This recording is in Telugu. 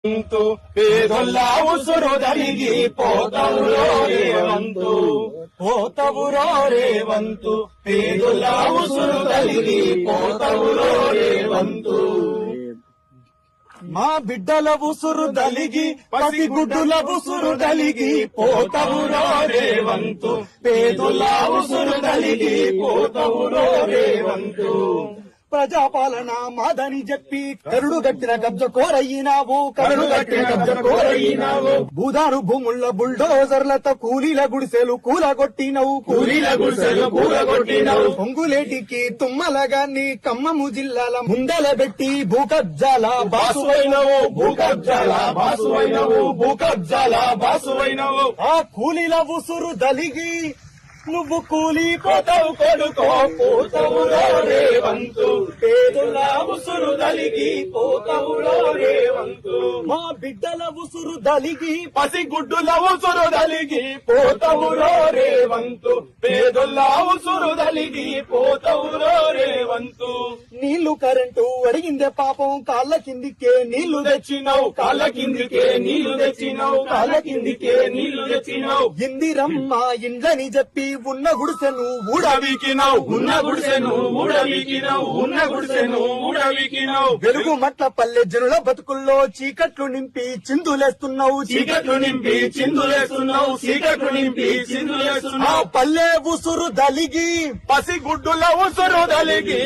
పేదొల్ల ఉసురు దరిగి పోతవురో రేవంతు పోతవురో రేవంతు పేదొల్ల ఉసురు దరిగి పోతవురో రేవంతు మా బిడ్డల ఉసురు దలిగి పసి గుడ్డుల ఉసురు దలిగి పోతవురో రేవంతు పేదొల్ల ఉసురు దలిగి పోతవురో రేవంతు ప్రజాపాలన మాదని చెప్పి కరుడు గట్టిన కబ్జ కోరయ్యినావు కరుడు గట్టిన కబ్జ కోరయ్యినావు భూదారు భూముళ్ళ బుల్డోజర్లతో కూలీల గుడిసెలు కూలగొట్టినవు కూలీల గుడిసెలు కూలగొట్టినవు పొంగులేటికి తుమ్మలగాన్ని ఖమ్మము జిల్లాల ముందల పెట్టి భూకబ్జాల బాసువైనవు భూకబ్జాల బాసువైనవు భూకబ్జాల బాసువైనవు ఆ కూలీల ఉసురు దలిగి నువ్వు కూలిపోతావు కొడుకో పోతవురో రేవంతు పేదల ఉసురు దలిగి పోతవురో రేవంతు మా బిడ్డల ఉసురు దలిగి పసి గుడ్డుల ఉసురు దలిగి పోతవురో రేవంతు పేదల ఉసురు దలిగి పోతవురో రేవంతు నీళ్లు కరెంటు అడిగిందే పాపం కాళ్ళ కిందికే నీళ్లు తెచ్చినావు కాళ్ళ కిందికే నీళ్లు తెచ్చినావు కాళ్ళ కిందికే నీళ్లు తెచ్చినావు ఇందిరమ్మ ఇండ్లని చెప్పి ఉన్న గుడిసెను ఊడబీకినావు ఉన్న గుడిసెను ఊడబీకినావు ఉన్న గుడిసెను ఊడబీకినావు వెలుగు మట్ల పల్లె జనుల బతుకుల్లో చీకట్లు నింపి చిందులేస్తున్నావు చీకట్లు నింపి చిందులేస్తున్నావు చీకట్లు నింపి చిందులేస్తున్నావు పల్లె ఉసురు దలిగి పసి గుడ్డుల ఉసురు దలిగి